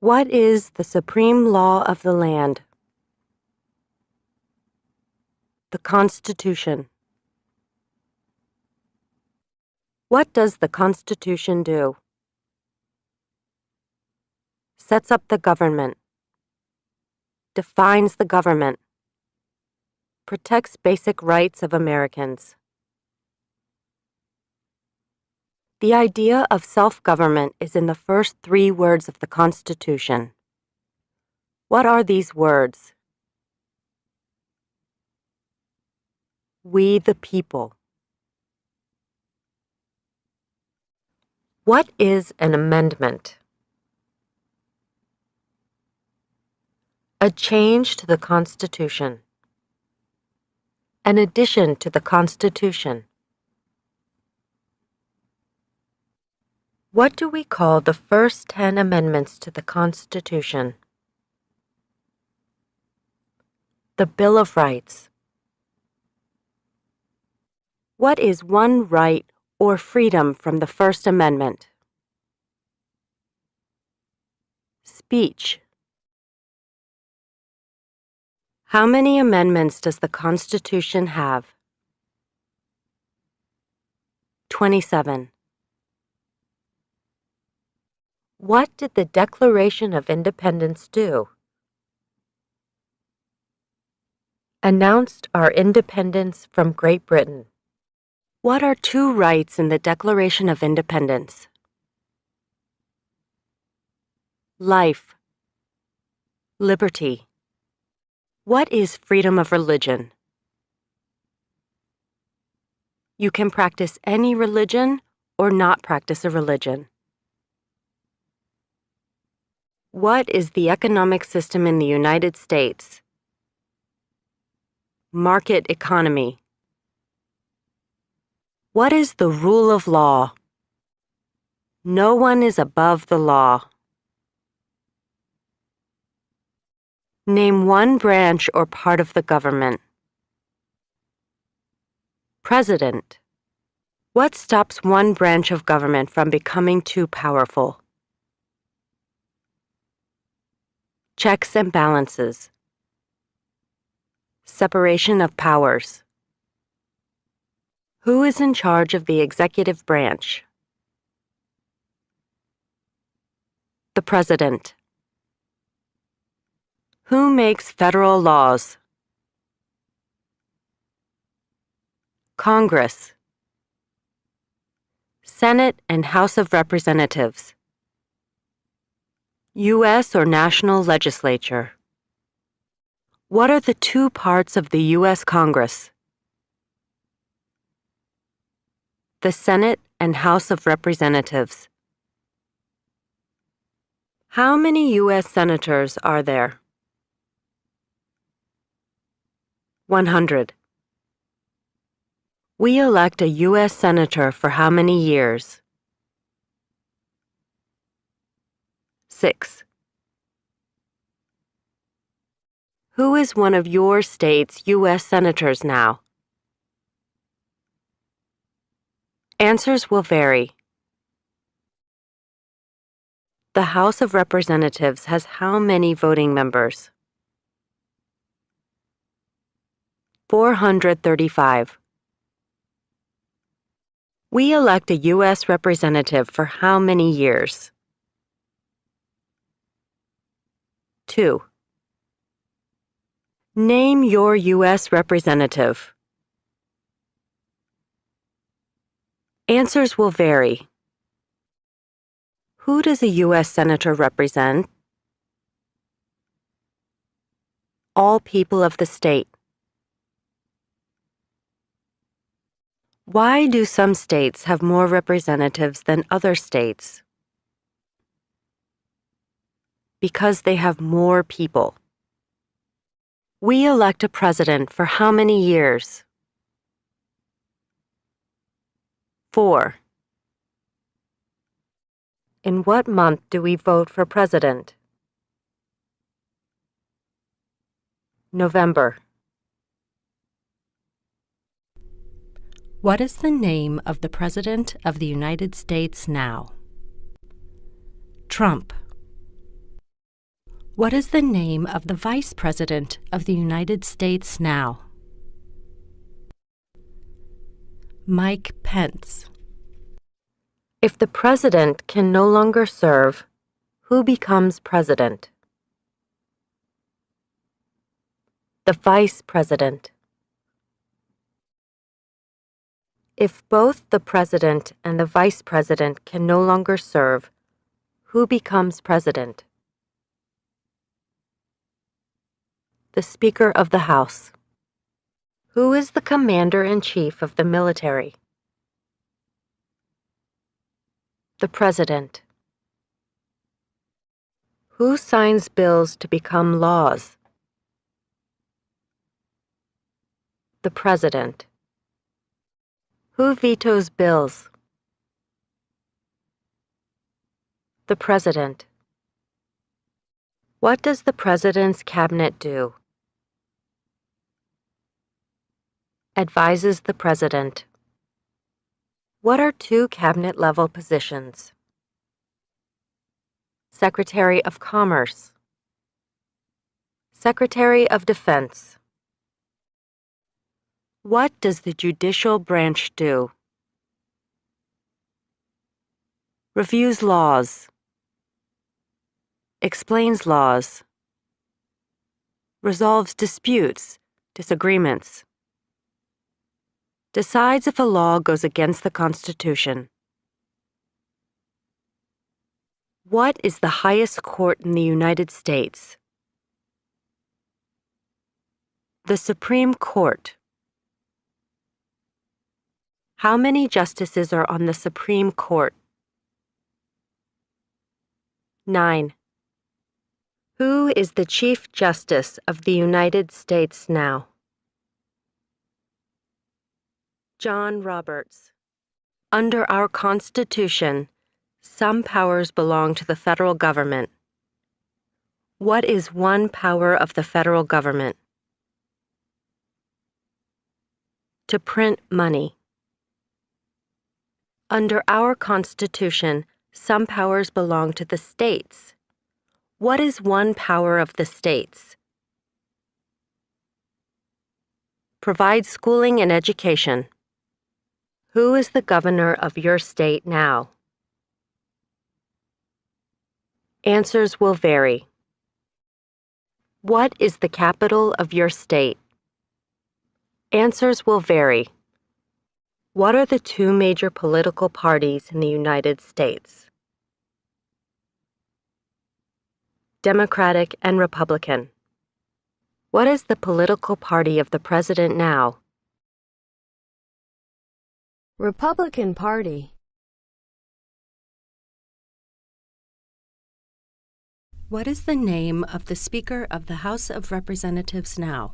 What is the supreme law of the land? The Constitution. What does the Constitution do? Sets up the government. Defines the government. Protects basic rights of Americans. The idea of self-government is in the first 3 words of the Constitution. What are these words? We the people. What is an amendment? A change to the Constitution. An addition to the Constitution. What do we call the first 10 amendments to the Constitution? The Bill of Rights. What is one right or freedom from the First Amendment? Speech. How many amendments does the Constitution have? 27. What did the Declaration of Independence do? Announced our independence from Great Britain. What are 2 rights in the Declaration of Independence? Life. Liberty. What is freedom of religion? You can practice any religion or not practice a religion. What is the economic system in the United States? Market economy. What is the rule of law? No one is above the law. Name one branch or part of the government. President. What stops one branch of government from becoming too powerful? Checks and balances. Separation of powers. Who is in charge of the executive branch? The President. Who makes federal laws? Congress. Senate and House of Representatives. U.S. or national legislature. What are the 2 parts of the U.S. Congress? The Senate and House of Representatives. How many U.S. senators are there? 100. We elect a U.S. senator for how many years? 6. Who is one of your state's U.S. senators now? Answers will vary. The House of Representatives has how many voting members? 435. We elect a U.S. representative for how many years? 2. Name your U.S. representative. Answers will vary. Who does a U.S. senator represent? All people of the state. Why do some states have more representatives than other states? Because they have more people. We elect a president for how many years? 4. In what month do we vote for president? November. What is the name of the President of the United States now? Trump. What is the name of the Vice President of the United States now? Mike Pence. If the President can no longer serve, who becomes President? The Vice President. If both the President and the Vice President can no longer serve, who becomes President? The Speaker of the House. Who is the Commander-in-Chief of the military? The President. Who signs bills to become laws? The President. Who vetoes bills? The President. What does the President's cabinet do? Advises the President. What are two cabinet-level positions? Secretary of Commerce. Secretary of Defense. What does the judicial branch do? Reviews laws. Explains laws. Resolves disputes, disagreements. Decides if a law goes against the Constitution. What is the highest court in the United States? The Supreme Court. How many justices are on the Supreme Court? 9. Who is the Chief Justice of the United States now? John Roberts. Under our Constitution, some powers belong to the federal government. What is one power of the federal government? To print money. Under our Constitution, some powers belong to the states. What is one power of the states? Provide schooling and education. Who is the governor of your state now? Answers will vary. What is the capital of your state? Answers will vary. What are the two major political parties in the United States? Democratic and Republican. What is the political party of the president now? Republican Party. What is the name of the Speaker of the House of Representatives now?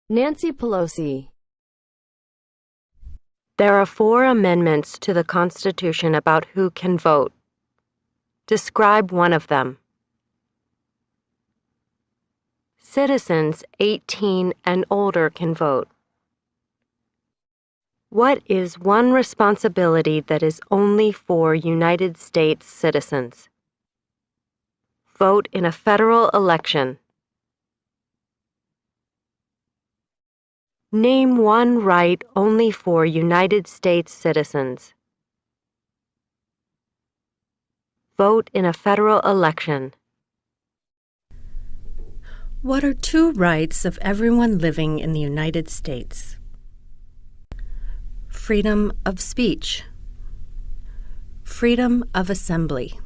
Nancy Pelosi. There are 4 amendments to the Constitution about who can vote. Describe one of them. Citizens 18 and older can vote. What is one responsibility that is only for United States citizens? Vote in a federal election. Name one right only for United States citizens. Vote in a federal election. What are 2 rights of everyone living in the United States? Freedom of speech. Freedom of assembly.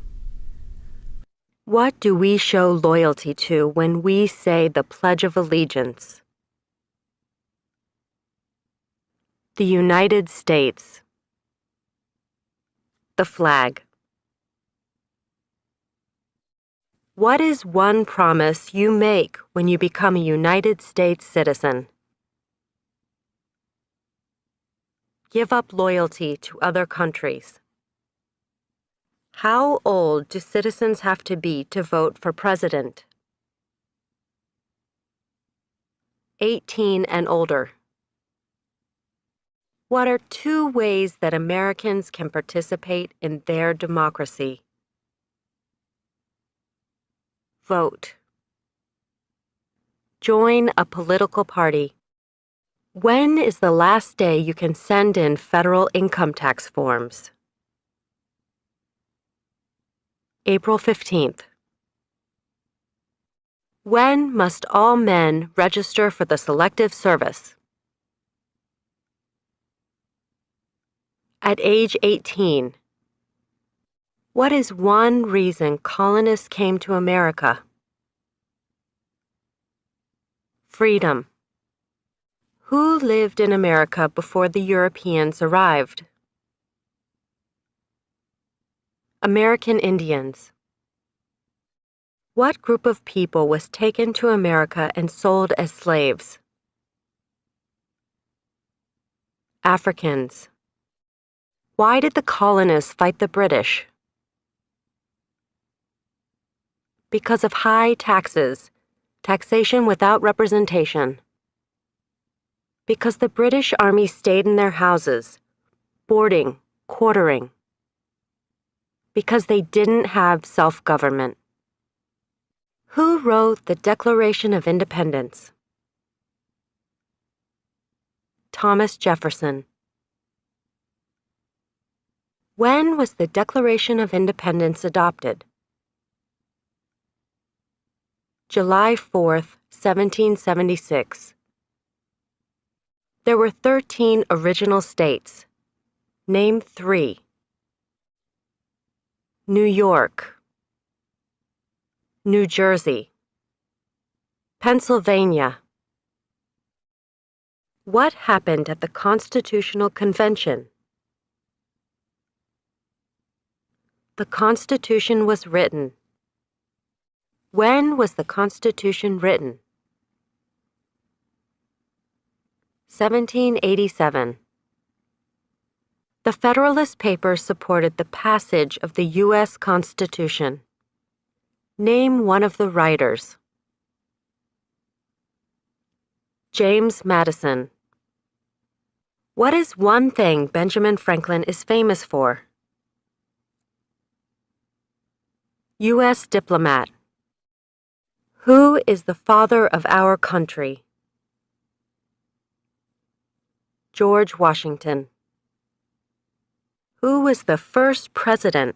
What do we show loyalty to when we say the Pledge of Allegiance? The United States. The flag. What is one promise you make when you become a United States citizen? Give up loyalty to other countries. How old do citizens have to be to vote for president? 18 and older. What are 2 ways that Americans can participate in their democracy? Vote. Join a political party. When is the last day you can send in federal income tax forms? April 15th. When must all men register for the Selective Service? At age 18. What is one reason colonists came to America? Freedom. Who lived in America before the Europeans arrived? American Indians. What group of people was taken to America and sold as slaves? Africans. Why did the colonists fight the British? Because of high taxes, taxation without representation. Because the British Army stayed in their houses, boarding, quartering. Because they didn't have self-government. Who wrote the Declaration of Independence? Thomas Jefferson. When was the Declaration of Independence adopted? July 4th, 1776. There were 13 original states. Name 3. New York, New Jersey, Pennsylvania. What happened at the Constitutional Convention? The Constitution was written. When was the Constitution written? 1787. The Federalist Papers supported the passage of the U.S. Constitution. Name one of the writers. James Madison. What is one thing Benjamin Franklin is famous for? U.S. diplomat. Who is the father of our country? George Washington. Who was the first president?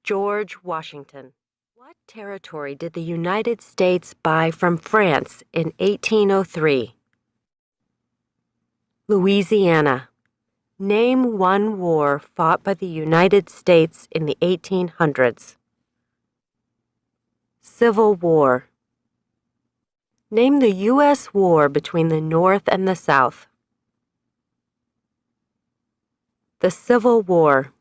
George Washington. What territory did the United States buy from France in 1803? Louisiana. Name one war fought by the United States in the 1800s. Civil War. Name the U.S. war between the North and the South. The Civil War.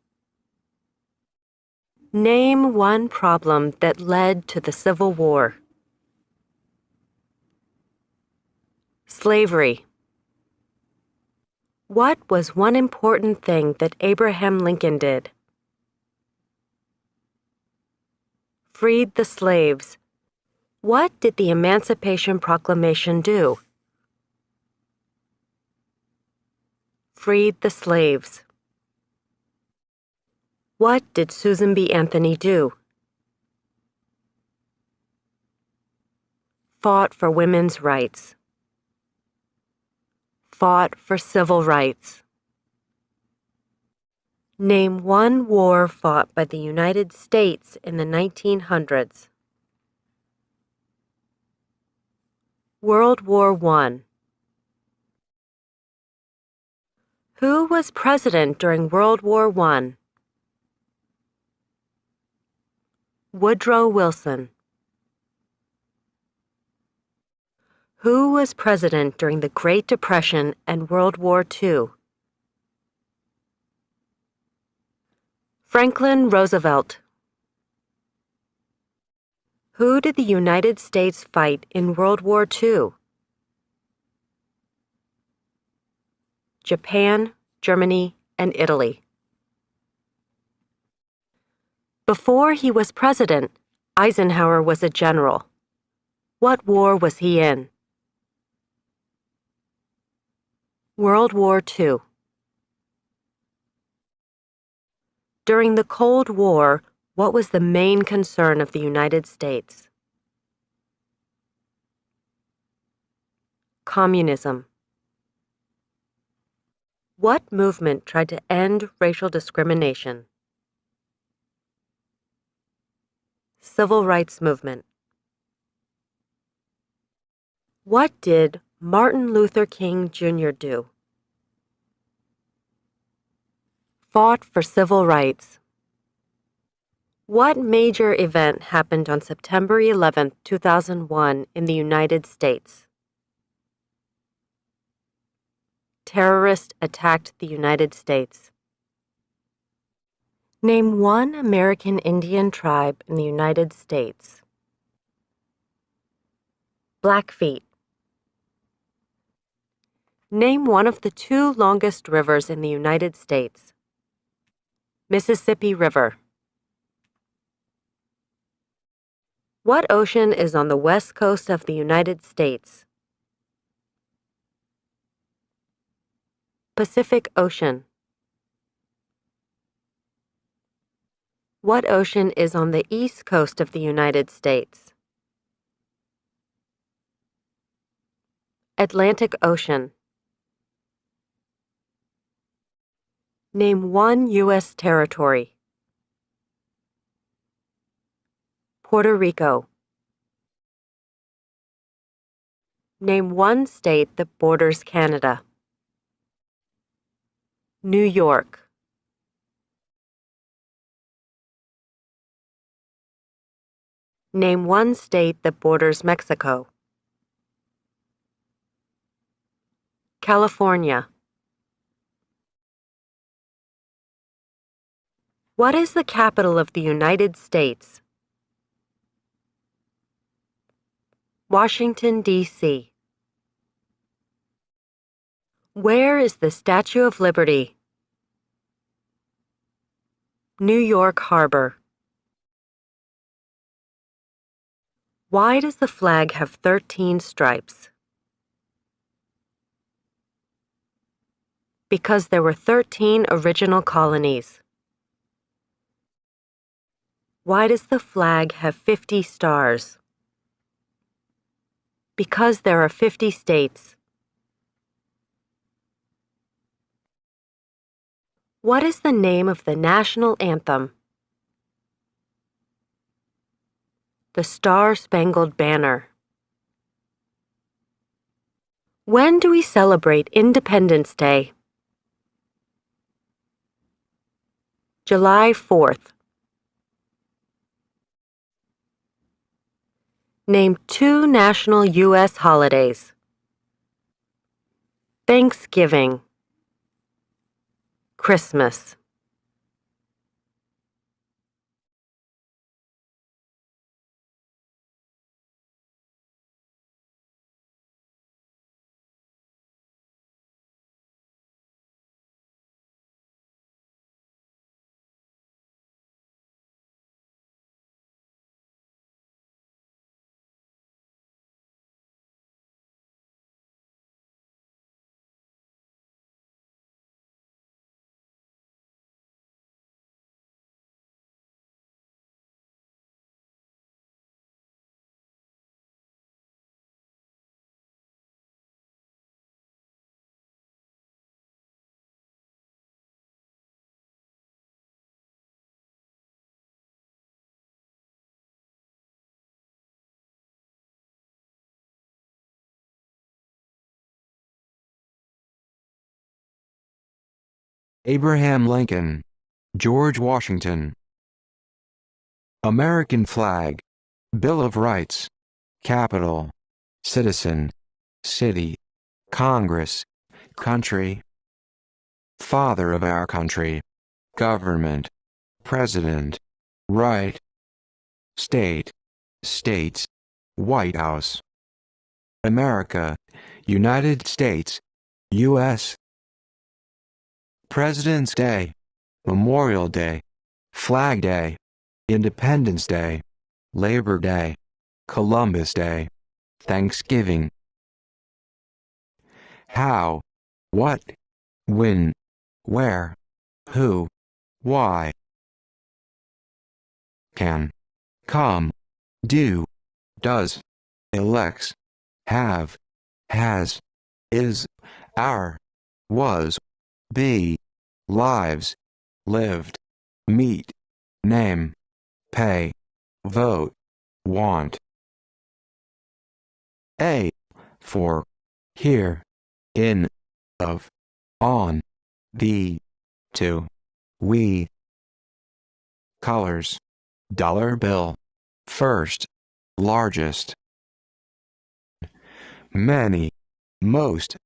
Name one problem that led to the Civil War. Slavery. What was one important thing that Abraham Lincoln did? Freed the slaves. What did the Emancipation Proclamation do? Freed the slaves. What did Susan B. Anthony do? Fought for women's rights. Fought for civil rights. Name one war fought by the United States in the 1900s. World War I. Who was president during World War I? Woodrow Wilson. Who was president during the Great Depression and World War II? Franklin Roosevelt. Who did the United States fight in World War II? Japan, Germany, and Italy. Before he was president, Eisenhower was a general. What war was he in? World War II. During the Cold War, What was the main concern of the United States? Communism. What movement tried to end racial discrimination? Civil rights movement. What did Martin Luther King Jr. do? Fought for civil rights. What major event happened on September 11, 2001 in the United States? Terrorists attacked the United States. Name one American Indian tribe in the United States. Blackfeet. Name one of the two longest rivers in the United States. Mississippi River. What ocean is on the west coast of the United States? Pacific Ocean. What ocean is on the east coast of the United States? Atlantic Ocean. Name one U.S. territory. Puerto Rico. Name one state that borders Canada. New York. Name one state that borders Mexico. California. What is the capital of the United States? Washington, D.C. Where is the Statue of Liberty? New York Harbor. Why does the flag have 13 stripes? Because there were 13 original colonies. Why does the flag have 50 stars? Because there are 50 states. What is the name of the national anthem? The Star-Spangled Banner. When do we celebrate Independence Day? July 4th. Name two national U.S. holidays. Thanksgiving. Christmas. Abraham Lincoln, George Washington. American flag, Bill of Rights, capital, citizen, city, Congress, country. Father of our country, government, president, right, state, states, White House. America, United States, U.S. President's Day, Memorial Day, Flag Day, Independence Day, Labor Day, Columbus Day, Thanksgiving. How, what, when, where, who, why. can, come, do, does, elects, have, has, is, our, was, be, lives, lived, meet, name, pay, vote, want. A. For, here, in, of, on, the, to, we. Colors. Dollar bill. First, largest. Many, most,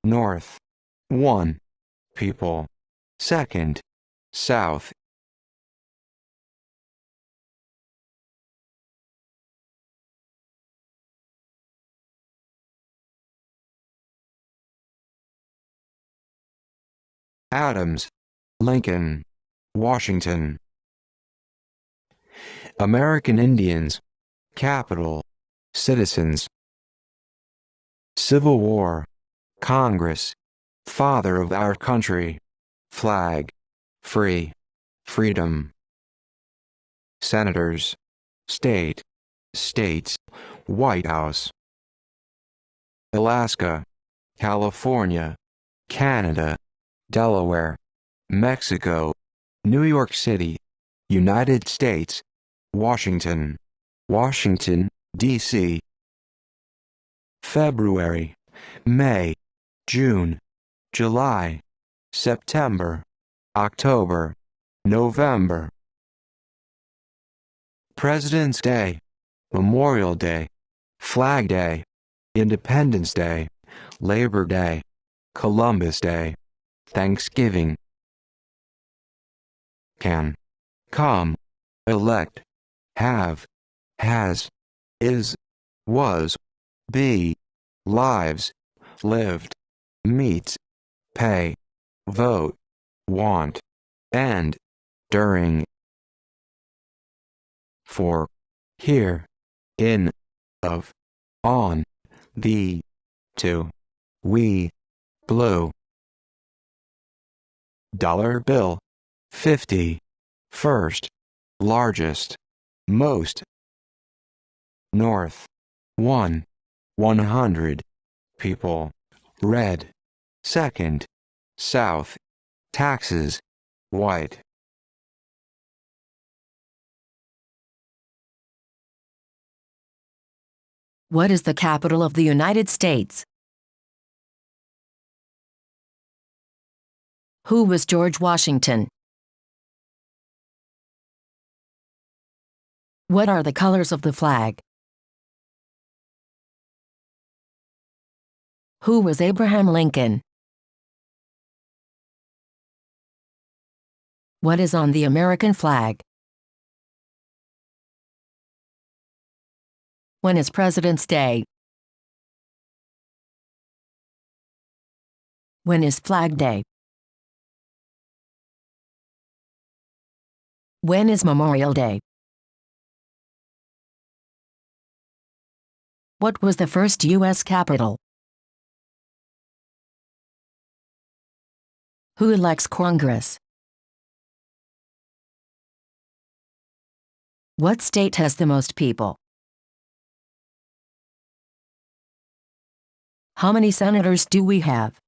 north. 1. People. Second, south. Adams, Lincoln, Washington. American Indians, capital, citizens. Civil War, Congress, father of our country, flag, free, freedom. Senators, state, states, White House. Alaska, California, Canada, Delaware, Mexico, New York City, United States, Washington, Washington, D.C. February, May, June, July, September, October, November. President's Day, Memorial Day, Flag Day, Independence Day, Labor Day, Columbus Day, Thanksgiving. Can, come, elect, have, has, is, was, be, lives, lived, meet, pay, vote, want, and, during. For, here, in, of, on, the, to, we, blue. Dollar bill. 50. First, largest, most. North. 1. 100. People. Red. Second, south. Taxes. White. What is the capital of the United States? Who was George Washington? What are the colors of the flag? Who was Abraham Lincoln? What is on the American flag? When is President's Day? When is Flag Day? When is Memorial Day? What was the first U.S. capital? Who elects Congress? What state has the most people? How many senators do we have?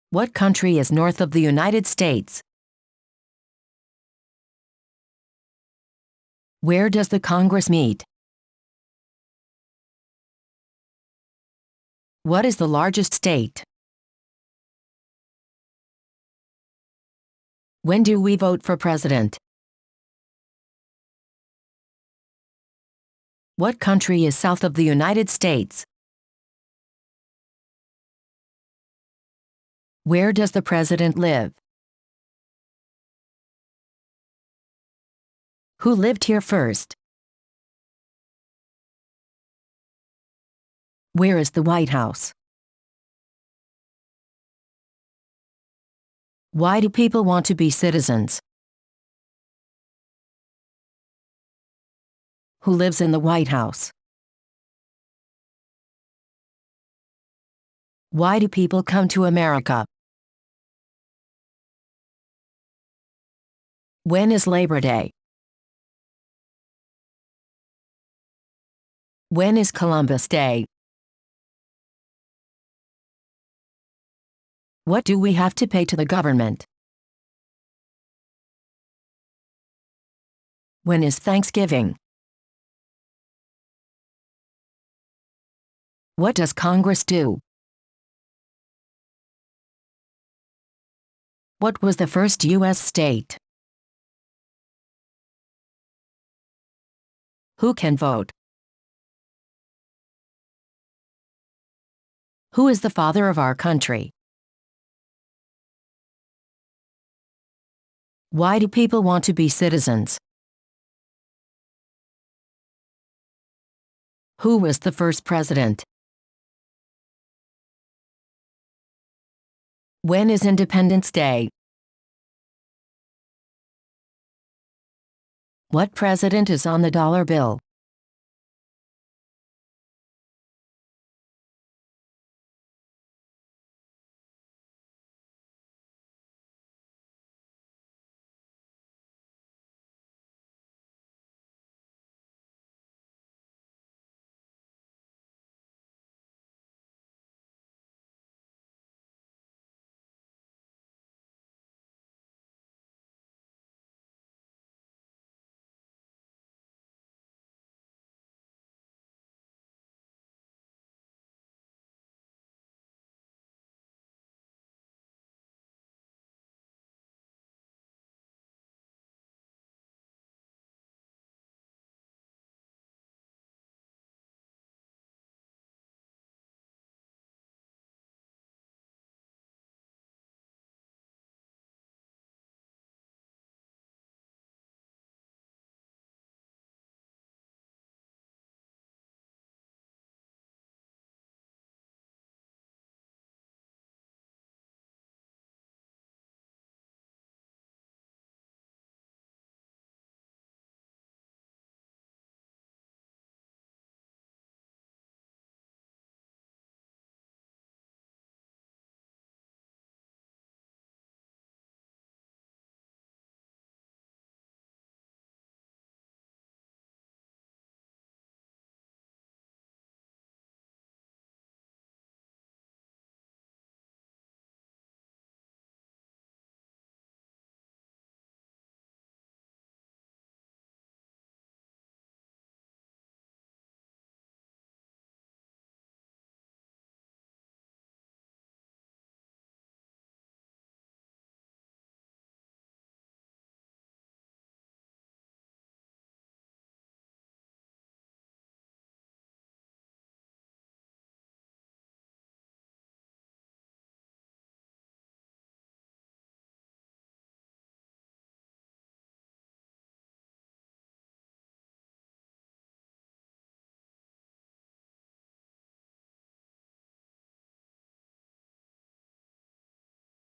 What country is north of the United States? Where does the Congress meet? What is the largest state? When do we vote for president? What country is south of the United States? Where does the president live? Who lived here first? Where is the White House? Why do people want to be citizens? Who lives in the White House? Why do people come to America? When is Labor Day? When is Columbus Day? What do we have to pay to the government? When is Thanksgiving? What does Congress do? What was the first U.S. state? Who can vote? Who is the father of our country? Why do people want to be citizens? Who was the first president? When is Independence Day? What president is on the dollar bill?